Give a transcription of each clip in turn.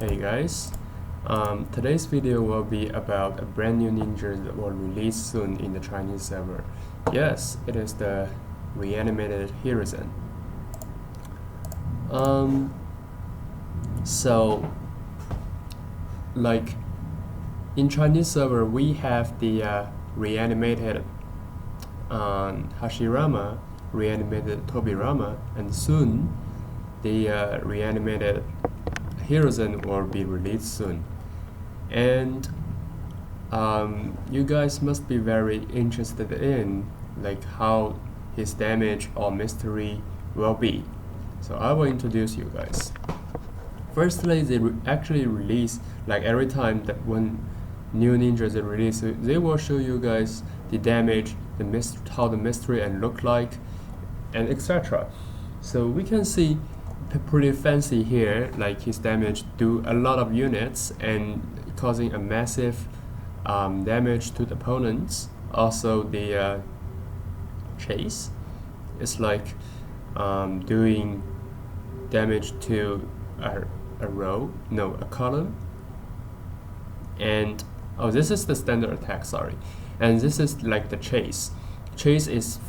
Hey guys, today's video will be about a brand new ninja that will release soon in the Chinese server. Yes, it is the Reanimated Hurizen. So, like in Chinese server, we have the Reanimated Hashirama, Reanimated Tobirama, and soon the Reanimated Hurizen will be released soon. And you guys must be very interested in like how his damage or mystery will be. So I will introduce you guys. Firstly, they actually release, like every time that when new ninjas are released, they will show you guys the damage, how the mystery and look like, and etc. So we can see pretty fancy here, like his damage do a lot of units and causing a massive damage to the opponents. Also the chase is like doing damage to a column. And this is the standard attack, sorry, and this is like the chase. Chase is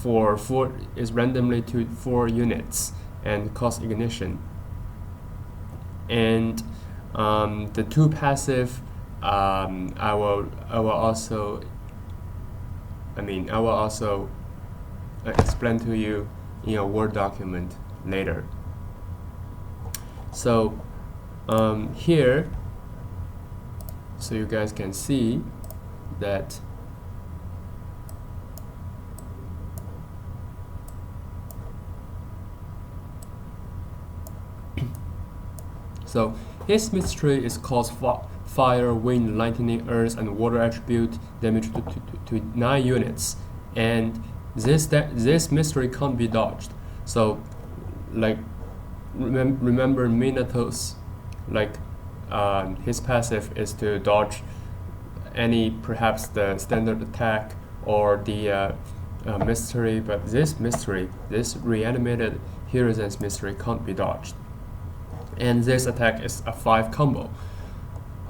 is randomly to 4 units and cause ignition. And the 2 passive, I will also explain to you in a Word document later. So here, so you guys can see that so his mystery is called fire, wind, lightning, earth, and water attribute, damage to 9 units, and this mystery can't be dodged. So like remember Minato's, like his passive is to dodge perhaps the standard attack or the mystery, but this Reanimated Hurizen's mystery can't be dodged. And this attack is a 5 combo.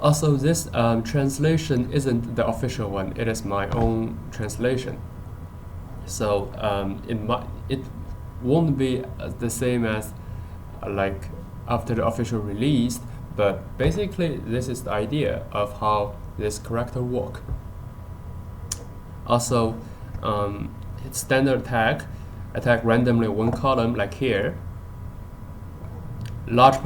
Also, this translation isn't the official one, it is my own translation. So it won't be the same as like after the official release, but basically this is the idea of how this character work. Also, its standard attack randomly 1 column, like here. Large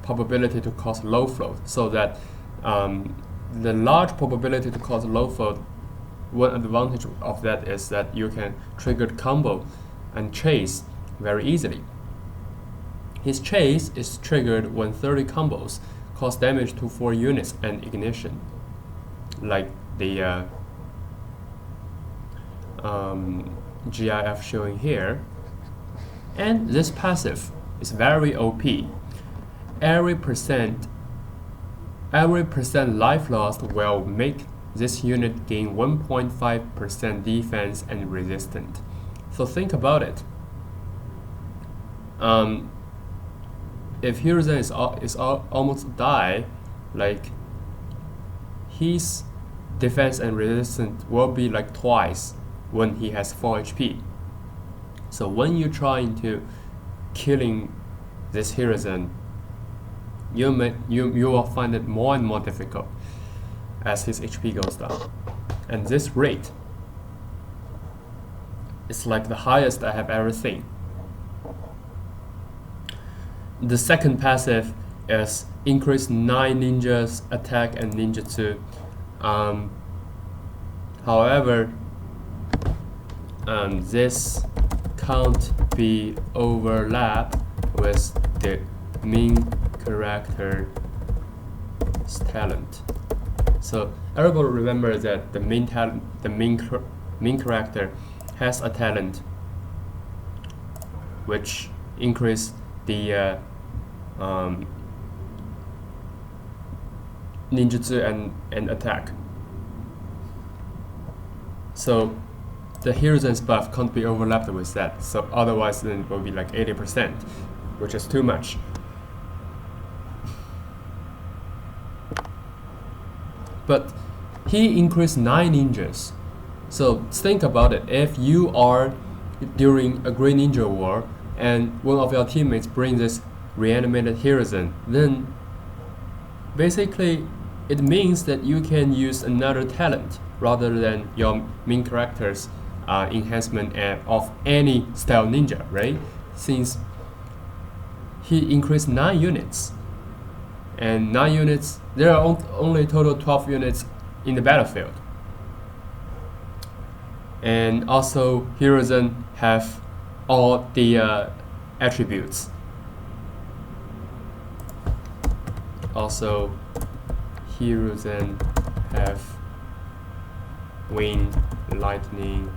probability to cause low float, so that the large probability to cause low float, one advantage of that is that you can trigger the combo and chase very easily. His chase is triggered when 30 combos cause damage to 4 units and ignition, like the GIF showing here. And this passive is very OP. Every percent life lost will make this unit gain 1.5% defense and resistance. So think about it. If Hurizen is almost die, like his defense and resistance will be like twice when he has 4 HP. So when you're trying to killing this Hurizen, you will find it more and more difficult as his HP goes down. And this rate is like the highest I have ever seen. The second passive is increase 9 ninjas attack and ninjutsu. However, this can't be overlapped with the main character's talent. So everybody remember that the main character has a talent which increase the ninjutsu and attack. So the Hurizen's buff can't be overlapped with that, so otherwise then it will be like 80%, which is too much. but he increased 9 ninjas. So think about it. If you are during a Green Ninja War and one of your teammates brings this Reanimated Hurizen, then basically it means that you can use another talent rather than your main character's enhancement of any style ninja, right? Since he increased 9 units, and 9 units, there are only total 12 units in the battlefield. And also Hurizen have all the attributes. Also Hurizen have wind, lightning,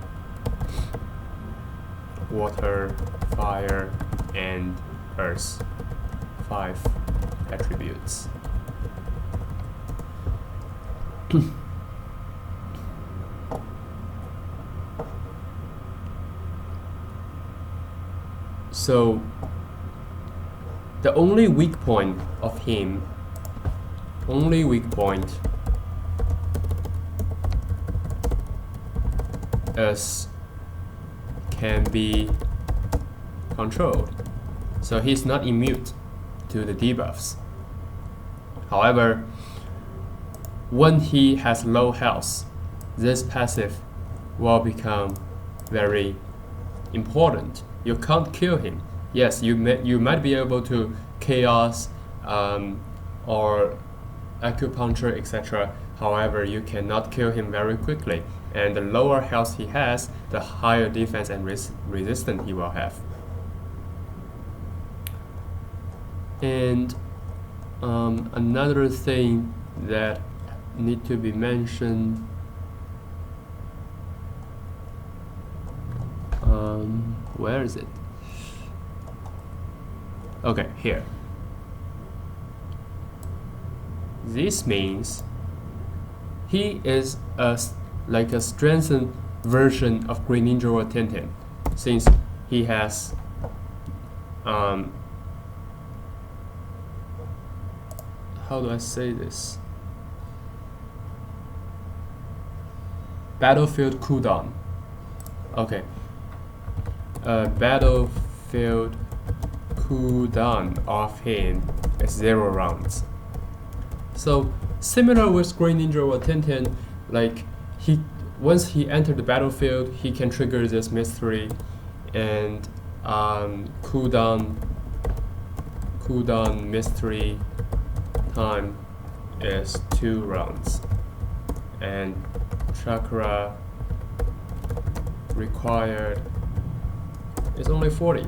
water, fire, and earth. 5 attributes. So the only weak point of him, is can be controlled. So he's not immune to the debuffs. However, when he has low health, this passive will become very important. You can't kill him. Yes, you might be able to chaos or acupuncture, etc. However, you cannot kill him very quickly. And the lower health he has, the higher defense and resistance he will have. And another thing that need to be mentioned, where is it? Okay, here. This means he is like a strengthened version of Green Ninja or Tintin, since he has how do I say this? Battlefield cooldown. Okay. Battlefield cooldown of him is 0 rounds. So similar with Green Ninja or Tintin, like once he entered the battlefield, he can trigger this mystery, and cooldown mystery time is 2 rounds, and chakra required is only 40,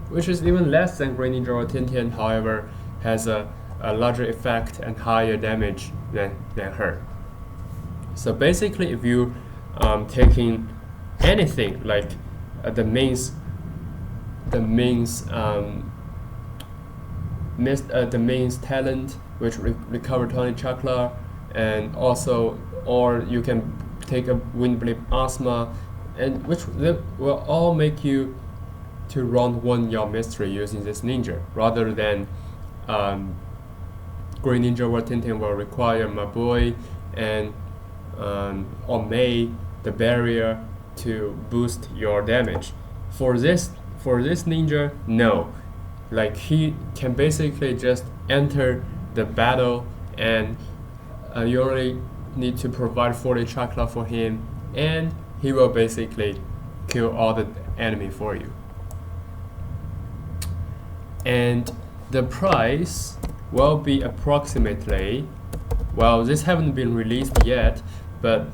which is even less than Green Ninja or Tintin, however has a larger effect and higher damage than her. So basically, if you taking anything like the mains talent, which recover 20 chakra, and also, or you can take a wind blade asthma, and which will all make you to round 1 your mystery using this ninja, rather than Green Ninja or Tintin will require my boy and or May the barrier to boost your damage. For this ninja, no, like he can basically just enter the battle, and you only need to provide 40 chakra for him, and he will basically kill all the enemy for you. And the price will be approximately, well, this haven't been released yet, but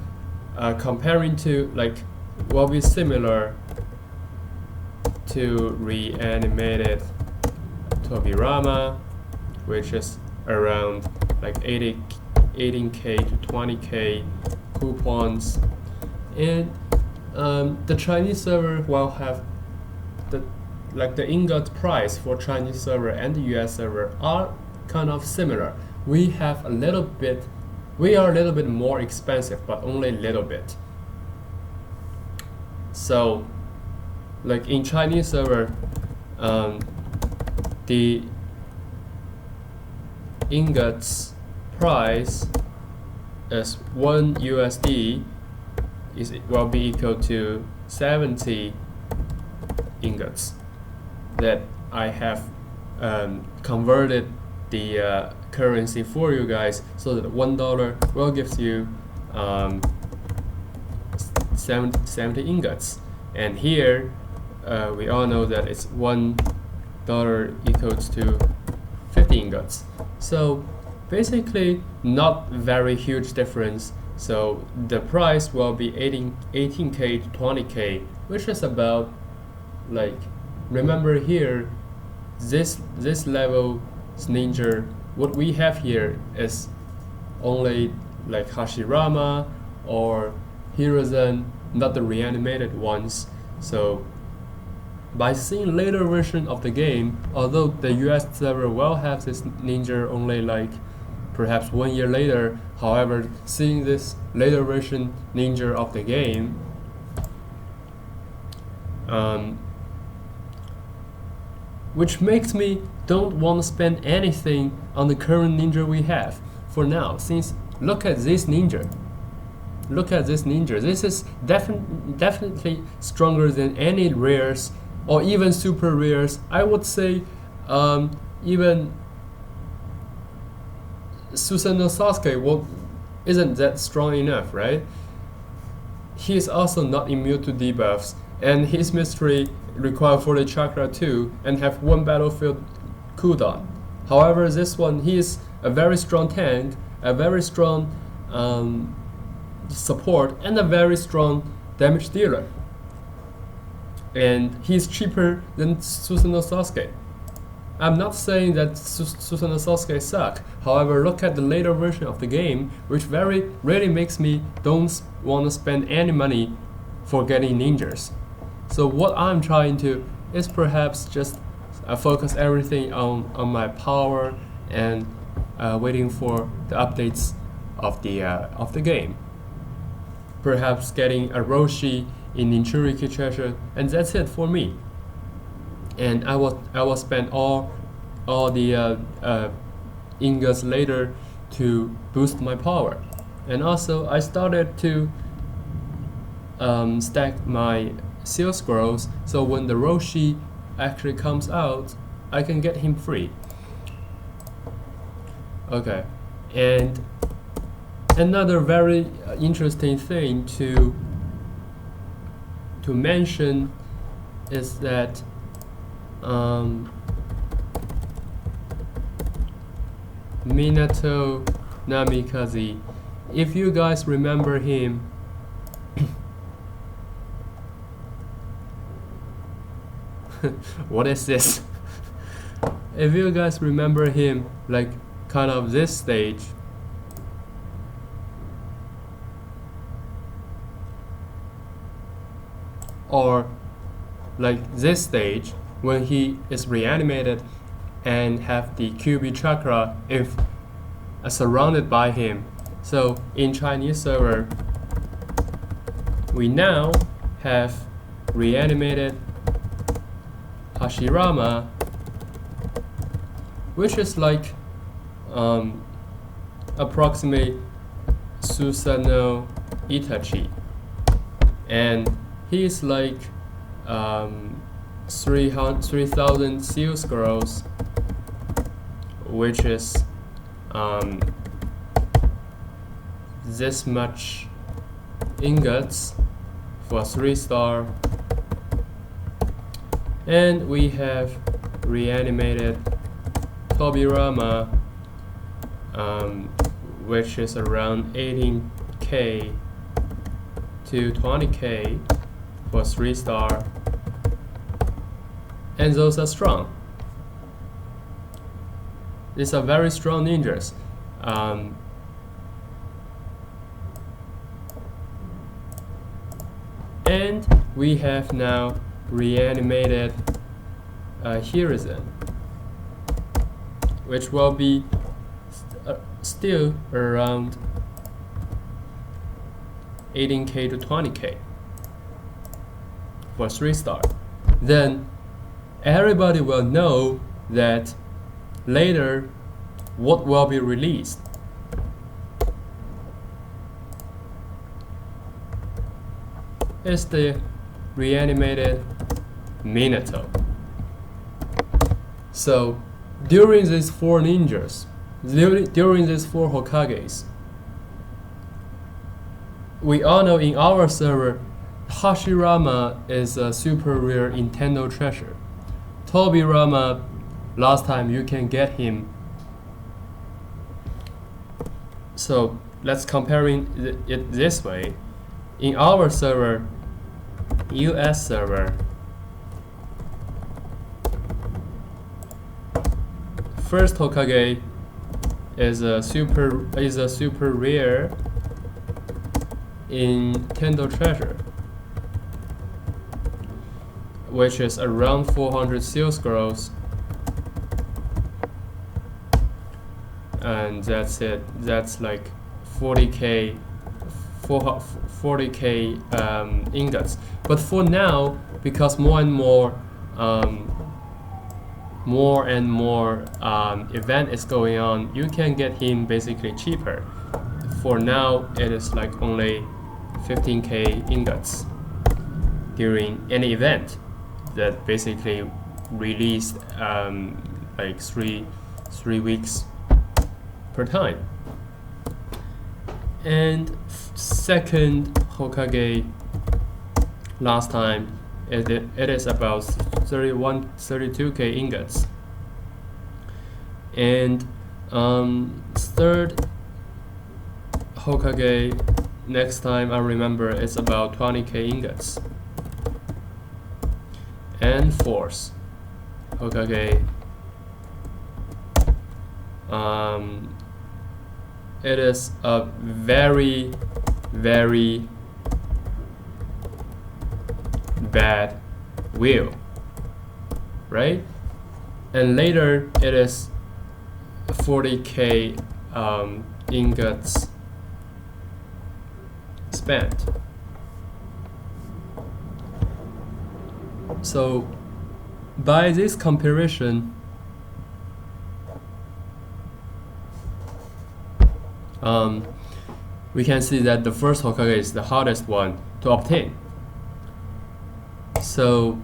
comparing to, like, will be similar to Reanimated Tobirama, which is around like 18k to 20k coupons, and the Chinese server will have the ingot price for Chinese server and the US server are kind of similar. We are a little bit more expensive, but only a little bit. So, like in Chinese server, the ingots price is 1 USD will be equal to 70 ingots that I have converted the currency for you guys, so that $1 will give you 70 ingots. And here we all know that it's $1 equals to 50 ingots. So basically not very huge difference. So the price will be 18K to 20K, which is about, like, remember here, this level's ninja, what we have here is only like Hashirama or Hurizen, not the reanimated ones. So by seeing later version of the game, although the US server will have this ninja only like perhaps 1 year later, however, seeing this later version ninja of the game, which makes me don't want to spend anything on the current ninja we have for now, since look at this ninja. Look at this ninja. This is definitely stronger than any rares or even super rares. I would say even Susanoo Sasuke isn't that strong enough, right? He is also not immune to debuffs, and his mystery require 40 chakra too and have 1 battlefield cooldown. However, this one, he is a very strong tank, a very strong support, and a very strong damage dealer. And he's cheaper than Susanoo Sasuke. I'm not saying that Susanoo Sasuke suck. However, look at the later version of the game, which really makes me don't want to spend any money for getting ninjas. So what I'm trying to is perhaps just focus everything on my power and waiting for the updates of the game. Perhaps getting a Roshi in Ninchuriki treasure, and that's it for me. And I will spend all the ingots later to boost my power. And also I started to stack my seal scrolls, so when the Roshi actually comes out, I can get him free. Okay, and another very interesting thing to mention is that Minato Namikaze, if you guys remember him, what is this? If you guys remember him, like kind of this stage, or like this stage when he is reanimated and have the QB chakra if surrounded by him. So in Chinese server, we now have reanimated Hashirama, which is like approximately Susanoo Itachi, and he is like 3,000 seal scrolls, which is this much ingots for 3-star. And we have reanimated Tobirama, which is around 18K to 20K for 3-star, and those are strong. These are very strong ninjas. And we have now reanimated Hurizen, which will be still around 18K to 20K for 3-star. Then everybody will know that later what will be released. is the Reanimated Minato. So during these 4 ninjas, during these 4 Hokages, we all know in our server, Hashirama is a super rare Nintendo treasure. Tobirama, last time you can get him. So let's comparing it this way. In our server, US server, first Hokage is a super rare Nintendo treasure, which is around 400 seal scrolls, and that's it. That's like 40k ingots. But for now, because more and more event is going on, you can get him basically cheaper. For now, it is like only 15k ingots during any event that basically released like three weeks per time. And second Hokage, last time it is about 32k ingots. And third Hokage, next time I remember, it's about 20k ingots. And fourth Hokage, it is a very bad wheel, right? And later it is 40k ingots spent. So by this comparison, we can see that the first Hokage is the hardest one to obtain. So,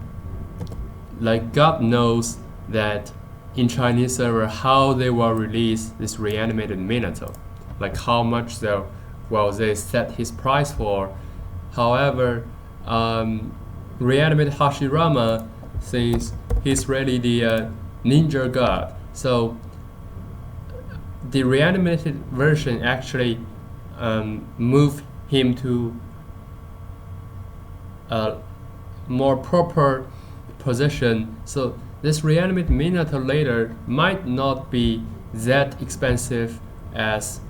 like, God knows that in Chinese server how they will release this Reanimated Minato, like how much they set his price for. However, Reanimated Hashirama, since he's really the ninja god, so the reanimated version actually moved him to a more proper position. So this Reanimated Minato later might not be that expensive as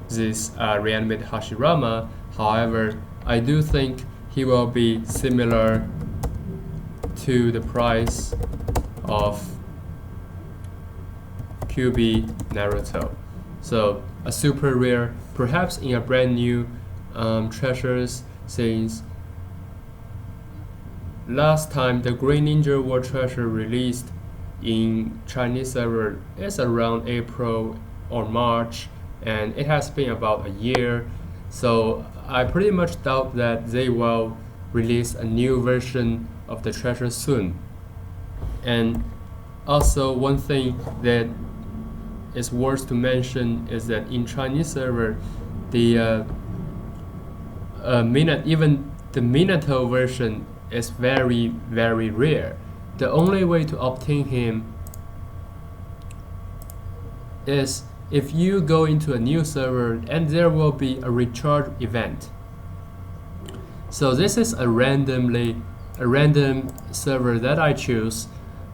this Reanimated Hashirama. However, I do think he will be similar to the price of QB Naruto. So a super rare, perhaps in a brand new treasures, since last time the Green Ninja War treasure released in Chinese server is around April or March, and it has been about a year. So I pretty much doubt that they will release a new version of the treasure soon. And also one thing that is worth to mention is that in Chinese server, the even the Minato version is very rare. The only way to obtain him is if you go into a new server and there will be a recharge event. So this is a random server that I choose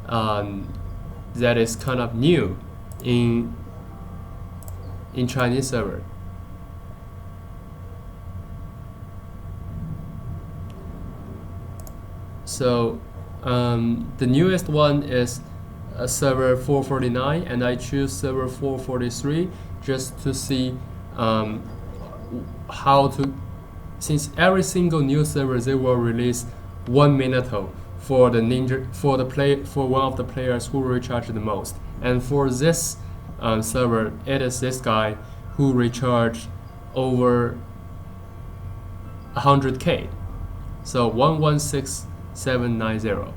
that is kind of new in Chinese server. So the newest one is server 449, and I choose server 443 just to see how to, since every single new server they will release one Minato for the ninja, for one of the players who recharge the most. And for this server, it is this guy who recharged over 100k. So 116790.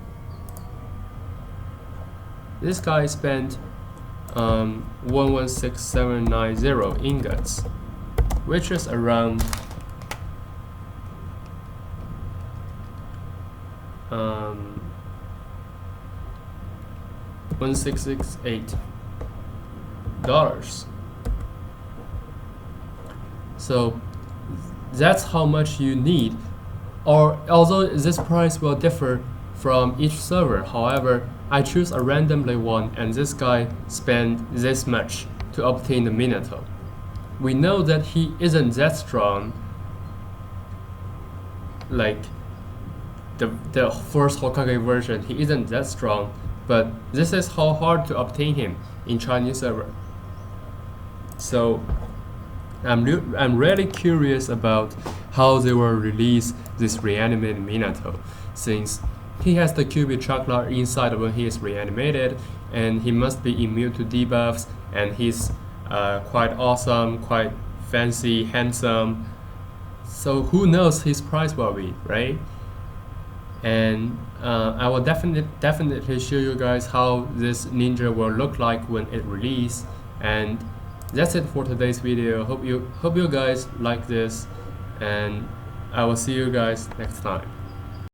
This guy spent 116790 ingots, which is around 1668 dollars. So that's how much you need. Or although this price will differ from each server, however, I choose a randomly one, and this guy spent this much to obtain the Minato. We know that he isn't that strong like the first Hokage version. He isn't that strong, but this is how hard to obtain him in Chinese server. So I'm really curious about how they will release this reanimated Minato, since he has the Cupid chakra inside when he is reanimated, and he must be immune to debuffs, and he's quite awesome, quite fancy, handsome. So who knows his price will be, right? And I will definitely show you guys how this ninja will look like when it releases. And that's it for today's video. Hope you guys like this, and I will see you guys next time.